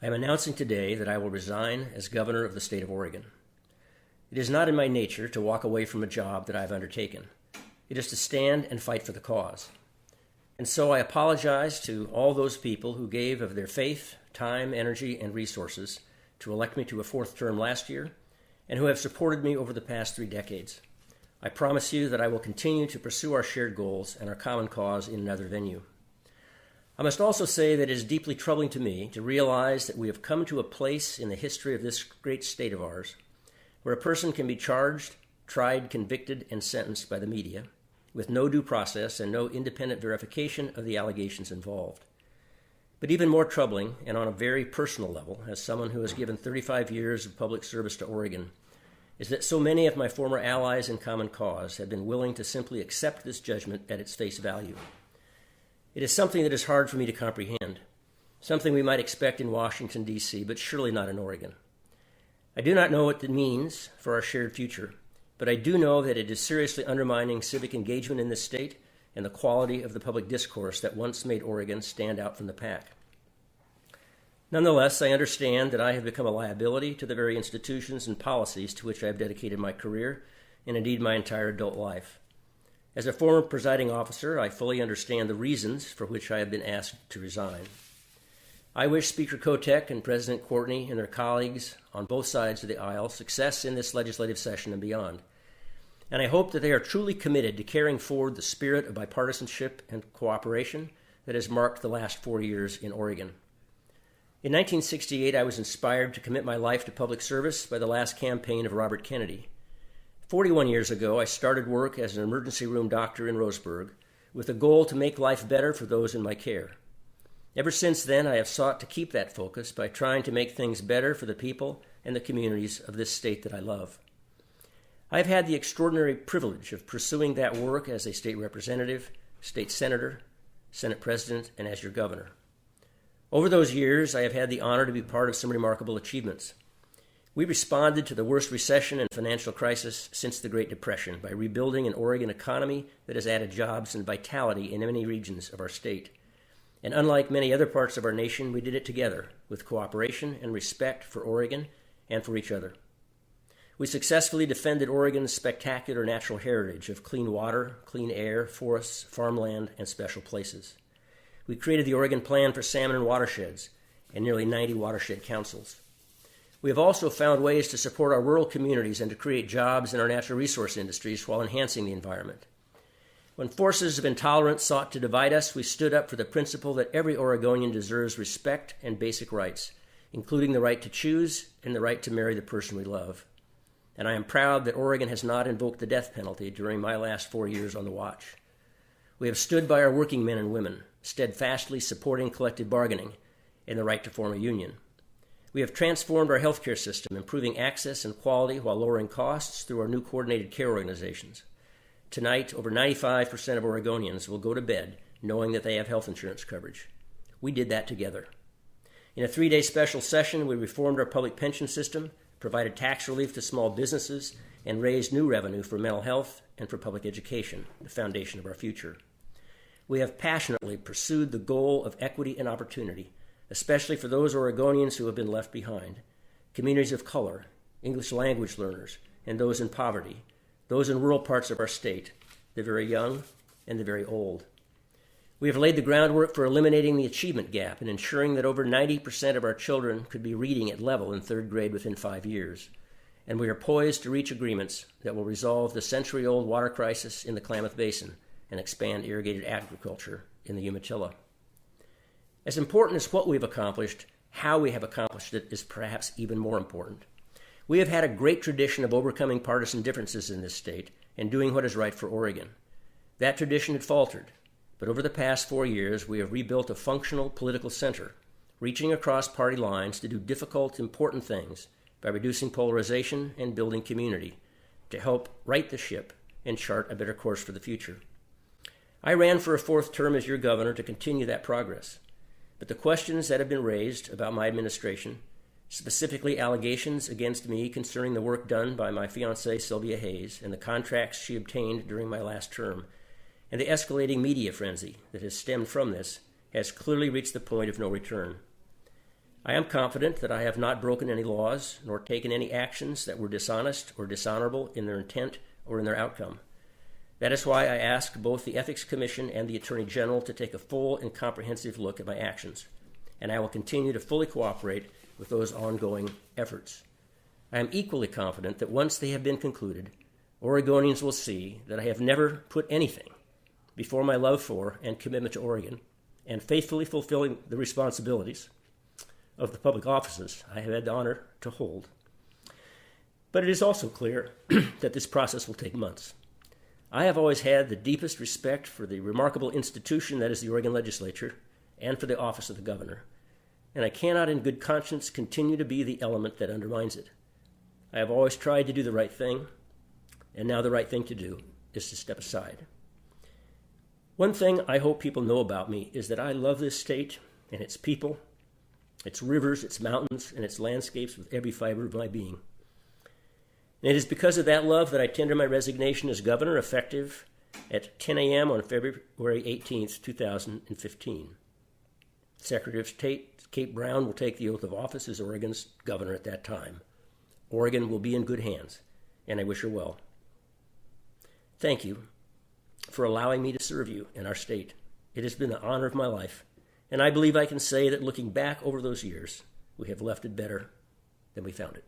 I am announcing today that I will resign as governor of the state of Oregon. It is not in my nature to walk away from a job that I have undertaken. It is to stand and fight for the cause. And so I apologize to all those people who gave of their faith, time, energy, and resources to elect me to a fourth term last year and who have supported me over the past 3 decades. I promise you that I will continue to pursue our shared goals and our common cause in another venue. I must also say that it is deeply troubling to me to realize that we have come to a place in the history of this great state of ours where a person can be charged, tried, convicted, and sentenced by the media with no due process and no independent verification of the allegations involved. But even more troubling, and on a very personal level, as someone who has given 35 years of public service to Oregon, is that so many of my former allies in common cause have been willing to simply accept this judgment at its face value. It is something that is hard for me to comprehend, something we might expect in Washington, D.C., but surely not in Oregon. I do not know what it means for our shared future, but I do know that it is seriously undermining civic engagement in this state and the quality of the public discourse that once made Oregon stand out from the pack. Nonetheless, I understand that I have become a liability to the very institutions and policies to which I have dedicated my career and indeed my entire adult life. As a former presiding officer, I fully understand the reasons for which I have been asked to resign. I wish Speaker Kotek and President Courtney and their colleagues on both sides of the aisle success in this legislative session and beyond. And I hope that they are truly committed to carrying forward the spirit of bipartisanship and cooperation that has marked the last 4 years in Oregon. In 1968, I was inspired to commit my life to public service by the last campaign of Robert Kennedy. 41 years ago, I started work as an emergency room doctor in Roseburg with a goal to make life better for those in my care. Ever since then, I have sought to keep that focus by trying to make things better for the people and the communities of this state that I love. I have had the extraordinary privilege of pursuing that work as a state representative, state senator, Senate president, and as your governor. Over those years, I have had the honor to be part of some remarkable achievements. We responded to the worst recession and financial crisis since the Great Depression by rebuilding an Oregon economy that has added jobs and vitality in many regions of our state. And unlike many other parts of our nation, we did it together with cooperation and respect for Oregon and for each other. We successfully defended Oregon's spectacular natural heritage of clean water, clean air, forests, farmland, and special places. We created the Oregon Plan for Salmon and Watersheds and nearly 90 watershed councils. We have also found ways to support our rural communities and to create jobs in our natural resource industries while enhancing the environment. When forces of intolerance sought to divide us, we stood up for the principle that every Oregonian deserves respect and basic rights, including the right to choose and the right to marry the person we love. And I am proud that Oregon has not invoked the death penalty during my last 4 years on the watch. We have stood by our working men and women, steadfastly supporting collective bargaining and the right to form a union. We have transformed our healthcare system, improving access and quality while lowering costs through our new coordinated care organizations. Tonight, over 95% of Oregonians will go to bed knowing that they have health insurance coverage. We did that together. In a 3-day special session, we reformed our public pension system, provided tax relief to small businesses, and raised new revenue for mental health and for public education, the foundation of our future. We have passionately pursued the goal of equity and opportunity, especially for those Oregonians who have been left behind, communities of color, English language learners, and those in poverty, those in rural parts of our state, the very young and the very old. We have laid the groundwork for eliminating the achievement gap and ensuring that over 90% of our children could be reading at level in 3rd grade within 5 years. And we are poised to reach agreements that will resolve the century-old water crisis in the Klamath Basin and expand irrigated agriculture in the Umatilla. As important as what we've accomplished, how we have accomplished it is perhaps even more important. We have had a great tradition of overcoming partisan differences in this state and doing what is right for Oregon. That tradition had faltered, but over the past 4 years, we have rebuilt a functional political center, reaching across party lines to do difficult, important things by reducing polarization and building community to help right the ship and chart a better course for the future. I ran for a 4th term as your governor to continue that progress. But the questions that have been raised about my administration, specifically allegations against me concerning the work done by my fiancée, Sylvia Hayes, and the contracts she obtained during my last term, and the escalating media frenzy that has stemmed from this, has clearly reached the point of no return. I am confident that I have not broken any laws nor taken any actions that were dishonest or dishonorable in their intent or in their outcome. That is why I ask both the Ethics Commission and the Attorney General to take a full and comprehensive look at my actions, and I will continue to fully cooperate with those ongoing efforts. I am equally confident that once they have been concluded, Oregonians will see that I have never put anything before my love for and commitment to Oregon and faithfully fulfilling the responsibilities of the public offices I have had the honor to hold. But it is also clear that this process will take months. I have always had the deepest respect for the remarkable institution that is the Oregon Legislature and for the office of the governor, and I cannot in good conscience continue to be the element that undermines it. I have always tried to do the right thing, and now the right thing to do is to step aside. One thing I hope people know about me is that I love this state and its people, its rivers, its mountains, and its landscapes with every fiber of my being. And it is because of that love that I tender my resignation as governor, effective at 10 a.m. on February 18th, 2015. Secretary of State Kate Brown will take the oath of office as Oregon's governor at that time. Oregon will be in good hands, and I wish her well. Thank you for allowing me to serve you in our state. It has been the honor of my life, and I believe I can say that looking back over those years, we have left it better than we found it.